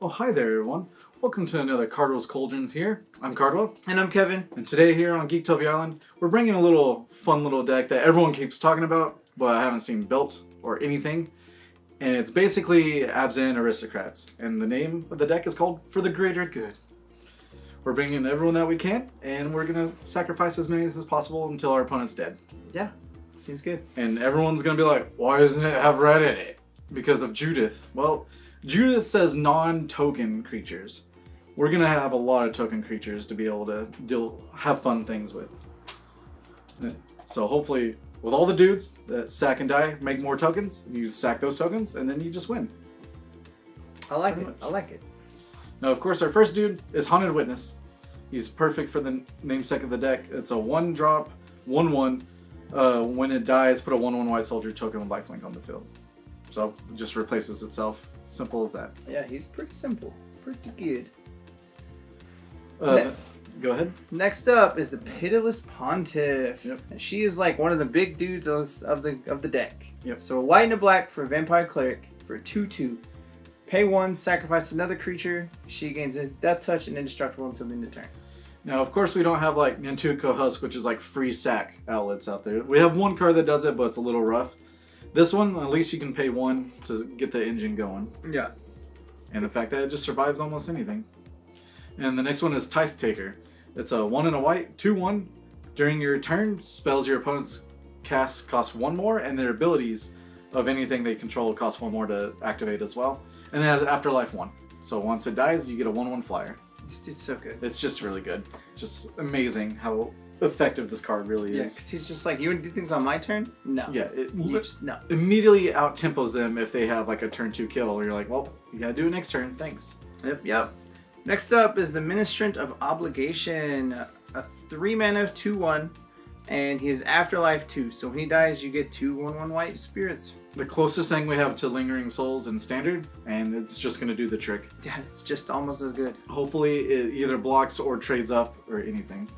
Oh, hi there, everyone. Welcome to another Cardwell's Cauldrons here. I'm Cardwell. And I'm Kevin. And today here on Geektopia Island, we're bringing a little fun little deck that everyone keeps talking about, but I haven't seen built or anything. And it's basically Abzan Aristocrats. And the name of the deck is called For the Greater Good. We're bringing everyone that we can, and we're going to sacrifice as many as possible until our opponent's dead. Yeah, seems good. And everyone's going to be like, why doesn't it have red in it? Because of Judith. Well, Judith says non-token creatures. We're going to have a lot of token creatures to be able to have fun things with. So hopefully, with all the dudes that sack and die, make more tokens. You sack those tokens, and then you just win. I like it. I like it. Now, of course, our first dude is Haunted Witness. He's perfect for the namesake of the deck. It's a 1-drop, 1/1. When it dies, put a 1/1 white soldier token with lifelink on the field. So it just replaces itself. Simple as that. Yeah, he's pretty simple. Pretty good. Go ahead. Next up is the Pitiless Pontiff. Yep. And she is like one of the big dudes of the deck. Yep. So a white and a black for a Vampire Cleric for a 2/2. Pay 1, sacrifice another creature. She gains a Death Touch and indestructible until the end of turn. Now, of course, we don't have like Nantuko Husk, which is like free sack outlets out there. We have one card that does it, but it's a little rough. This one, at least you can pay 1 to get the engine going. Yeah. And the fact that it just survives almost anything. And the next one is Tithe Taker. It's a 1 and a white, 2/1. During your turn, spells your opponent's cast cost 1 more, and their abilities of anything they control cost 1 more to activate as well. And it has Afterlife 1. So once it dies, you get a 1/1 flyer. This dude's so good. It's just really good. Just amazing how effective this card really Yeah, is. because he's just like, you want to do things on my turn? No. Yeah, You just, no. immediately out tempos them if they have like a turn 2 kill. Or you're like, well, you gotta do it next turn. Thanks. Yep. Next up is the Ministrant of Obligation. A 3-mana 2/1. And he has Afterlife 2. So when he dies, you get 2 1/1 white spirits. The closest thing we have to Lingering Souls in Standard, and it's just gonna do the trick. Yeah, it's just almost as good. Hopefully it either blocks or trades up or anything.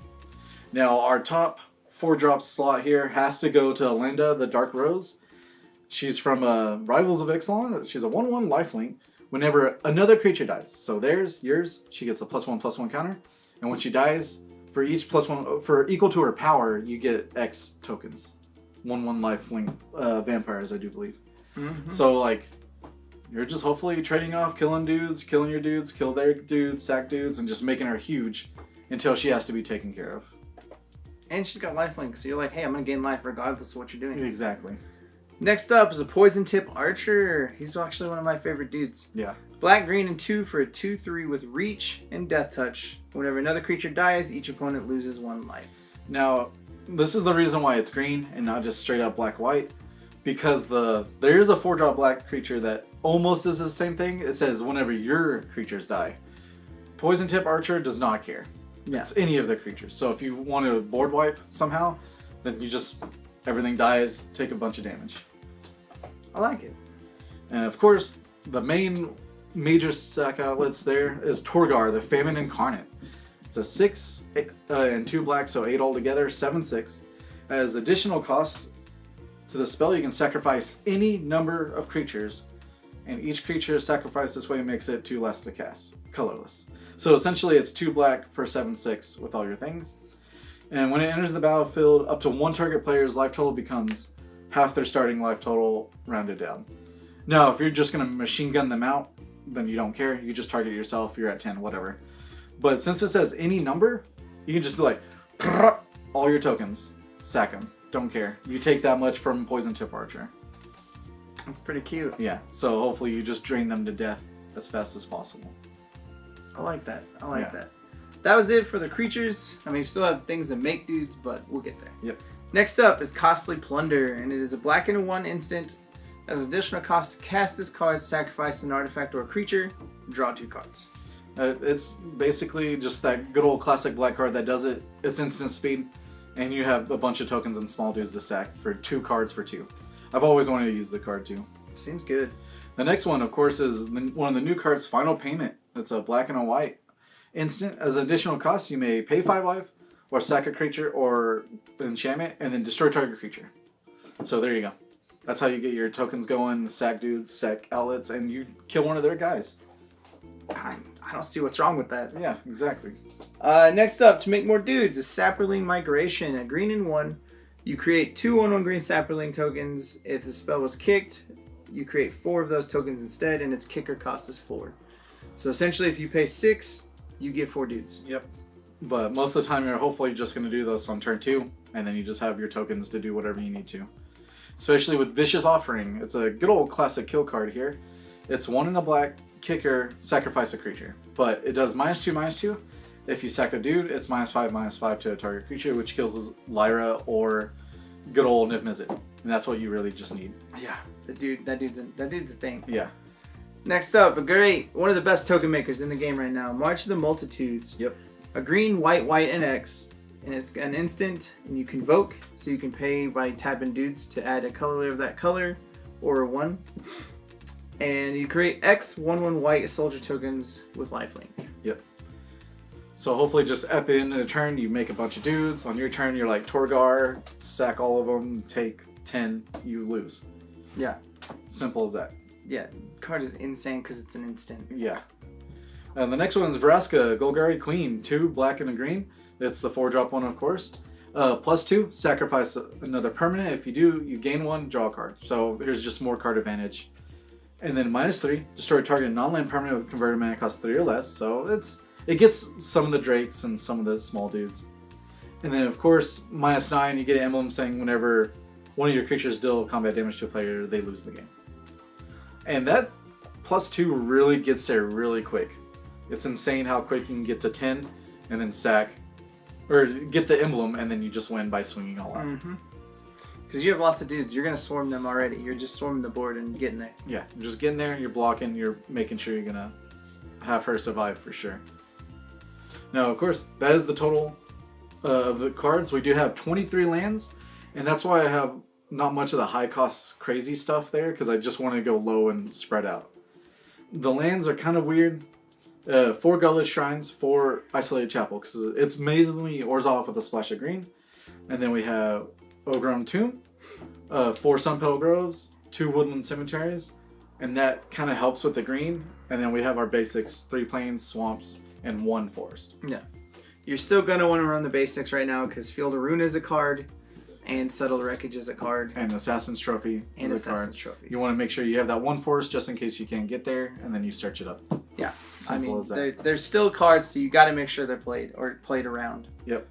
Now our top 4-drop slot here has to go to Elenda, the Dark Rose. She's from Rivals of Ixalan. She's a 1/1 lifelink. Whenever another creature dies, so yours, she gets a +1/+1 counter, and when she dies, for each +1 for equal to her power, you get X tokens. 1/1 lifelink vampires, I do believe. Mm-hmm. So like, you're just hopefully trading off, killing dudes, killing your dudes, kill their dudes, sack dudes, and just making her huge until she has to be taken care of. And she's got lifelink, so you're like, hey, I'm going to gain life regardless of what you're doing. Exactly. Next up is a Poison Tip Archer. He's actually one of my favorite dudes. Yeah. Black, green, and 2 for a 2/3 with Reach and Death Touch. Whenever another creature dies, each opponent loses 1 life. Now, this is the reason why it's green and not just straight up black-white. Because there is a 4-drop black creature that almost is the same thing. It says whenever your creatures die. Poison Tip Archer does not care. Yeah. It's any of the creatures. So if you want to board wipe somehow, then you just, everything dies, take a bunch of damage. I like it. And of course, the main major sack outlets there is Torgaar, the Famine Incarnate. It's a 6 and 2 black, so 8 altogether, 7/6. As additional costs to the spell, you can sacrifice any number of creatures, and each creature sacrificed this way makes it 2 less to cast, colorless. So essentially, it's 2 black for 7/6 with all your things. And when it enters the battlefield, up to 1 target player's life total becomes half their starting life total rounded down. Now, if you're just going to machine gun them out, then you don't care. You just target yourself. You're at 10, whatever. But since it says any number, you can just be like, all your tokens, sack them. Don't care. You take that much from Poison Tip Archer. That's pretty cute. Yeah, so hopefully you just drain them to death as fast as possible. I like that. That was it for the creatures. I mean, we still have things that make dudes, but we'll get there. Yep. Next up is Costly Plunder, and it is a black and a 1 instant. As additional cost to cast this card, sacrifice an artifact or a creature, draw 2 cards. It's basically just that good old classic black card that does it. It's instant speed, and you have a bunch of tokens and small dudes to sack for 2 cards for 2. I've always wanted to use the card too. Seems good. The next one, of course, is one of the new cards, Final Payment. It's a black and a white instant. As additional cost, you may pay 5 life, or sack a creature or enchantment, and then destroy target creature. So there you go. That's how you get your tokens going, sack dudes, sack outlets, and you kill one of their guys. I don't see what's wrong with that. Yeah, exactly. Next up, to make more dudes, is Saproling Migration. A green and 1. You create 2 1/1 green Saproling tokens. If the spell was kicked, you create 4 of those tokens instead, and its kicker cost is 4. So essentially, if you pay 6, you get 4 dudes. Yep. But most of the time, you're hopefully just going to do those on turn 2, and then you just have your tokens to do whatever you need to. Especially with Vicious Offering. It's a good old classic kill card here. It's 1 in a black, kicker, sacrifice a creature. But it does -2/-2. If you sack a dude, it's -5/-5 to a target creature, which kills Lyra or good old Niv Mizzet. And that's what you really just need. Yeah, that dude's a thing. Yeah. Next up, one of the best token makers in the game right now, March of the Multitudes. Yep. A green, white, and X, and it's an instant, and you convoke, so you can pay by tapping dudes to add a color of that color, or a 1. And you create X 1/1 white soldier tokens with lifelink. Yep. So hopefully just at the end of the turn, you make a bunch of dudes. On your turn, you're like Torgaar, sack all of them, take 10, you lose. Yeah. Simple as that. Yeah, card is insane because it's an instant. Yeah. And the next one is Vraska, Golgari Queen, 2 black and a green. It's the 4-drop one, of course. +2, sacrifice another permanent. If you do, you gain 1, draw a card. So here's just more card advantage. And then -3, destroy target non-land permanent with converted mana cost 3 or less. So it gets some of the drakes and some of the small dudes. And then of course, -9, you get an emblem saying whenever one of your creatures deal combat damage to a player, they lose the game. And that +2 really gets there really quick. It's insane how quick you can get to 10 and then sack, or get the emblem and then you just win by swinging all out. Mm-hmm. Because you have lots of dudes, you're going to swarm them already. You're just swarming the board and getting there. Yeah, you're just getting there, you're blocking, you're making sure you're going to have her survive for sure. Now, of course, that is the total of the cards. We do have 23 lands, and that's why I have not much of the high cost crazy stuff there, because I just want to go low and spread out. The lands are kind of weird. 4 Godless Shrines, 4 Isolated Chapel, because it's mainly Orzhov with a splash of green. And then we have Overgrown Tomb, 4 Sunpetal Groves, 2 Woodland Cemeteries, and that kind of helps with the green. And then we have our basics, 3 plains, swamps, and 1 forest. Yeah. You're still going to want to run the basics right now because Field of Ruin is a card, and Settled Wreckage is a card. And Assassin's Trophy and is a Assassin's card. Trophy. You want to make sure you have that 1 forest just in case you can't get there, and then you search it up. Yeah. Simple as that. There's still cards, so you got to make sure they're played around. Yep.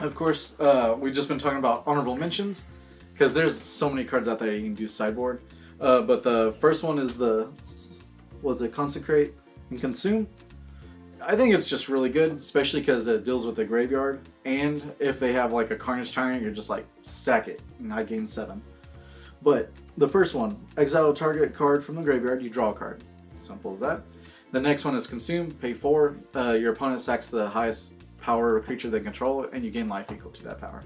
Of course, we've just been talking about honorable mentions because there's so many cards out there you can do sideboard. But the first one is Consecrate and Consume. I think it's just really good, especially because it deals with the graveyard. And if they have like a Carnage Tyrant, you're just like, sack it, and I gain 7. But the first one, exile a target card from the graveyard, you draw a card. Simple as that. The next one is Consume, pay 4. Your opponent sacks the highest power creature they control, and you gain life equal to that power.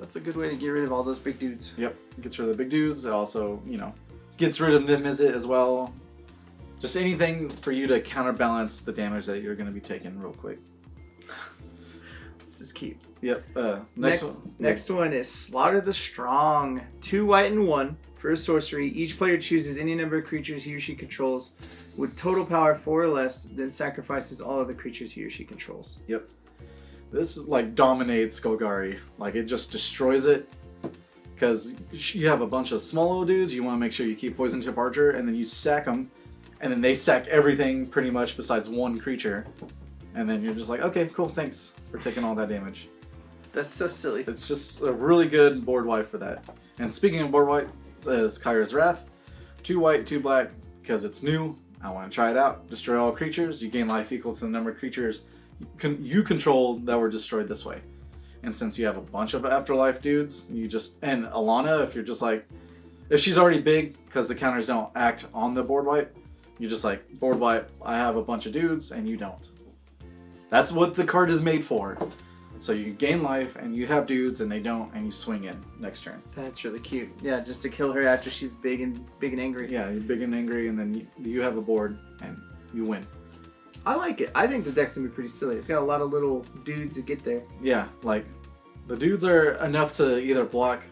That's a good way to get rid of all those big dudes. Yep, gets rid of the big dudes. It also, gets rid of Niv Mizzet as well. Just anything for you to counterbalance the damage that you're going to be taking real quick. This is cute. Yep. Next one is Slaughter the Strong. 2 white and 1 for a sorcery. Each player chooses any number of creatures he or she controls with total power 4 or less, then sacrifices all of the creatures he or she controls. Yep. This dominates Golgari. It just destroys it. Because you have a bunch of small little dudes, you want to make sure you keep Poison Tip Archer, and then you sack them, and then they sack everything pretty much besides 1 creature. And then you're just like, okay, cool, thanks for taking all that damage. That's so silly. It's just a really good board wipe for that. And speaking of board wipe, it's Kyra's Wrath. 2 white, 2 black, because it's new. I want to try it out. Destroy all creatures. You gain life equal to the number of creatures you control that were destroyed this way. And since you have a bunch of Afterlife dudes, and Alana, if you're just if she's already big, because the counters don't act on the board wipe, you're just board wipe, I have a bunch of dudes, and you don't. That's what the card is made for. So you gain life, and you have dudes, and they don't, and you swing in next turn. That's really cute. Yeah, just to kill her after she's big and angry. Yeah, you're big and angry, and then you have a board, and you win. I like it. I think the deck's gonna be pretty silly. It's got a lot of little dudes that get there. Yeah, the dudes are enough to either block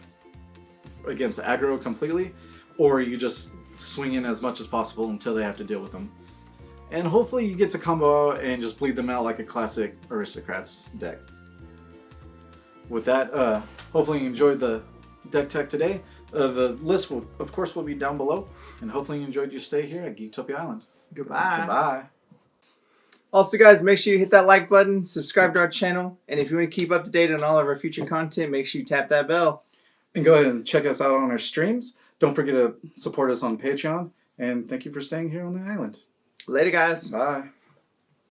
against aggro completely, or you just swing in as much as possible until they have to deal with them. And hopefully you get to combo out and just bleed them out like a classic Aristocrats deck. With that, hopefully you enjoyed the deck tech today. The list will, of course, will be down below. And hopefully you enjoyed your stay here at Geektopia Island. Goodbye. Goodbye. Also, guys, make sure you hit that like button, subscribe to our channel, and if you want to keep up to date on all of our future content, make sure you tap that bell. And go ahead and check us out on our streams. Don't forget to support us on Patreon. And thank you for staying here on the island. Later, guys. Bye.